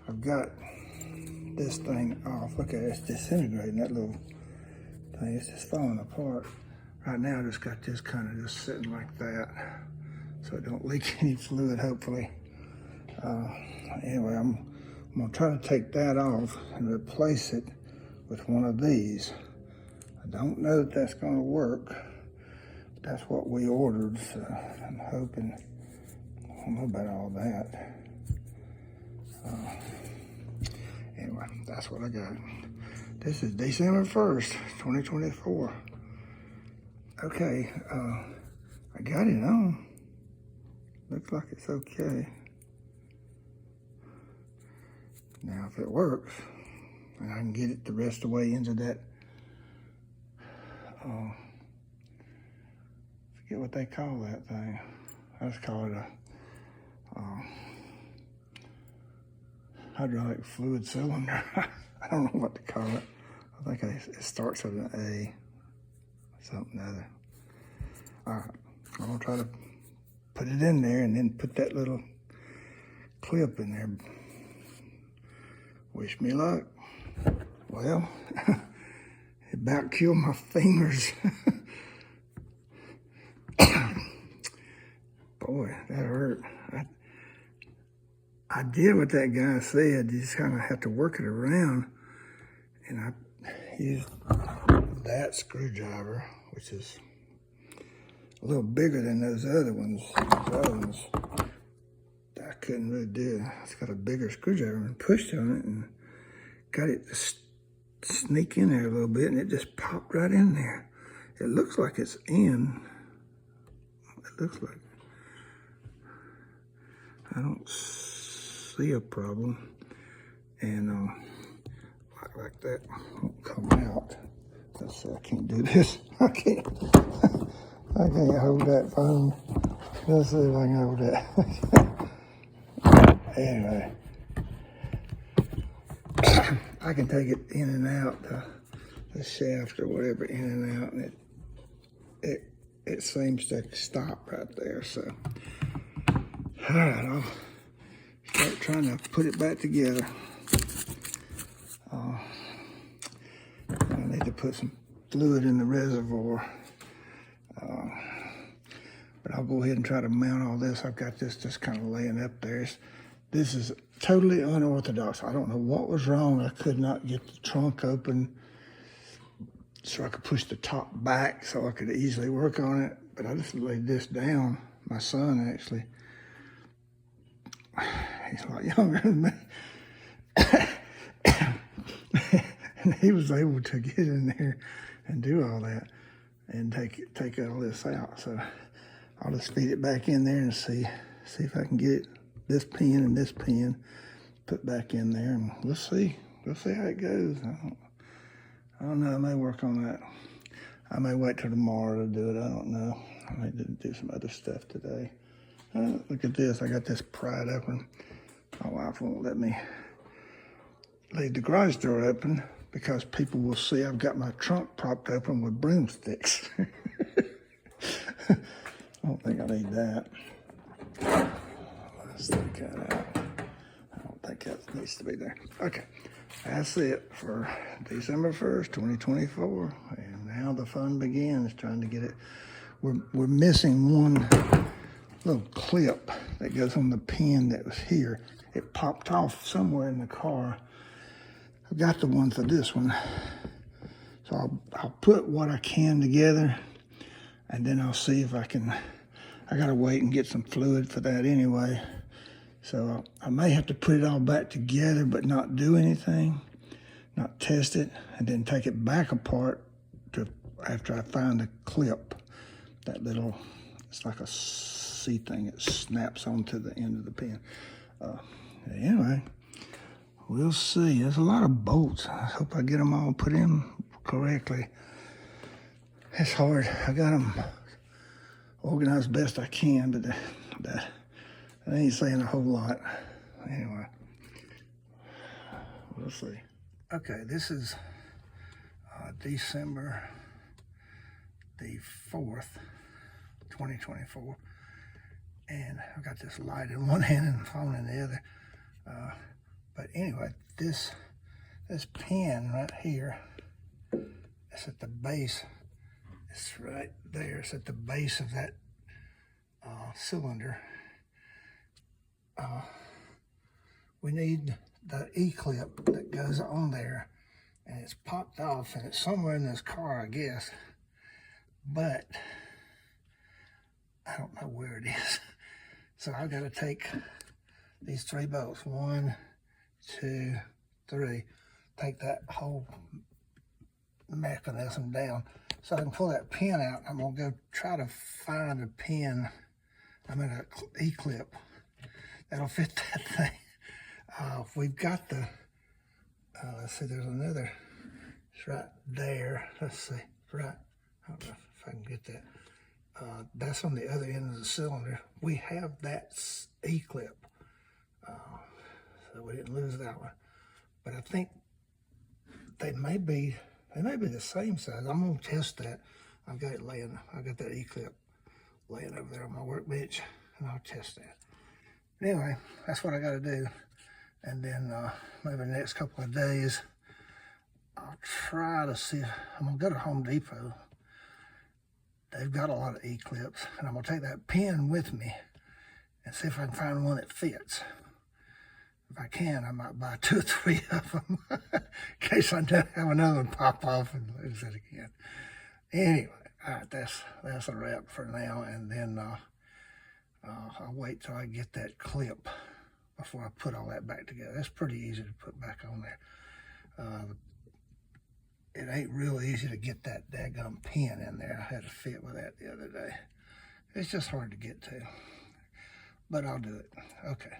I've got this thing off. Look at it, it's disintegrating, that little thing. It's just falling apart. Right now, I just got this kind of just sitting like that, so it don't leak any fluid, hopefully. Anyway, I'm gonna try to take that off and replace it with one of these. I don't know if that's gonna work, but that's what we ordered, so I'm hoping. I don't know about all that. Anyway, that's what I got. This is December 1st, 2024. Okay, I got it on. Looks like it's okay. Now, if it works, and I can get it the rest of the way into that, forget what they call that thing. I just call it a hydraulic fluid cylinder. I don't know what to call it. I think it starts with an A, something other. All right, I'm gonna try to put it in there and then put that little clip in there. Wish me luck. Well, it about killed my fingers. Boy, that hurt. I did what that guy said. You just kind of have to work it around. And I used that screwdriver, which is a little bigger than those other ones. Those other ones, I couldn't really do it. It's got a bigger screwdriver and pushed on it and got it to sneak in there a little bit, and it just popped right in there. It looks like it's in. It looks like. I don't see a problem. And like that won't come out. Let's see, I can't do this. I can't hold that phone. Let's see if I can hold that. Anyway, I can take it in and out, the shaft or whatever, in and out, and it seems to stop right there. So, all right, I'll start trying to put it back together. I need to put some fluid in the reservoir. But I'll go ahead and try to mount all this. I've got this just kind of laying up there. This is totally unorthodox. I don't know what was wrong. I could not get the trunk open so I could push the top back so I could easily work on it. But I just laid this down. My son, actually, he's a lot younger than me. And he was able to get in there and do all that and take all this out. So I'll just feed it back in there and see if I can get it, this pin and this pin put back in there, and we'll see how it goes. I don't know. I may work on that. I may wait till tomorrow to do it. I don't know. I may do some other stuff today. Look at this. I got this pried open. My wife won't let me leave the garage door open because people will see I've got my trunk propped open with broomsticks. I don't think I need that. Let's take that out. I don't think that needs to be there. Okay, that's it for December 1st, 2024. And now the fun begins, trying to get it. We're missing one little clip that goes on the pin that was here. It popped off somewhere in the car. I've got the one for this one. So I'll put what I can together, and then I'll see if I can. I gotta wait and get some fluid for that anyway. So I may have to put it all back together, but not do anything, not test it, and then take it back apart after I find the clip. That little, it's like a C thing. It snaps onto the end of the pin. Anyway, we'll see. There's a lot of bolts. I hope I get them all put in correctly. It's hard. I got them organized best I can, but that ain't saying a whole lot. Anyway, we'll see. Okay, this is December the 4th, 2024. And I've got this light in one hand and the phone in the other. But anyway, this pin right here, it's at the base. It's right there. It's at the base of that cylinder. We need the E-clip that goes on there, and it's popped off, and it's somewhere in this car, I guess, but I don't know where it is. So I got to take these 3 bolts, 1, 2, 3, take that whole mechanism down so I can pull that pin out. I'm gonna go try to find a pin, an E-clip that'll fit that thing. We've got the, let's see, there's another, it's right there. Let's see, right, I don't know if I can get that. That's on the other end of the cylinder. We have that E-clip, so we didn't lose that one. But I think they may be the same size. I'm gonna test that. I've got it laying, I got that E-clip laying over there on my workbench, and I'll test that. Anyway, that's what I gotta do. And then maybe the next couple of days, I'll try to see, I'm gonna go to Home Depot. They've got a lot of E-clips, and I'm gonna take that pin with me and see if I can find one that fits. If I can, I might buy 2 or 3 of them in case I have another one pop off and lose it again. Anyway, all right, that's a wrap for now, and then I'll wait till I get that clip before I put all that back together. That's pretty easy to put back on there. It ain't real easy to get that daggum pin in there. I had to fit with that the other day. It's just hard to get to, but I'll do it. Okay.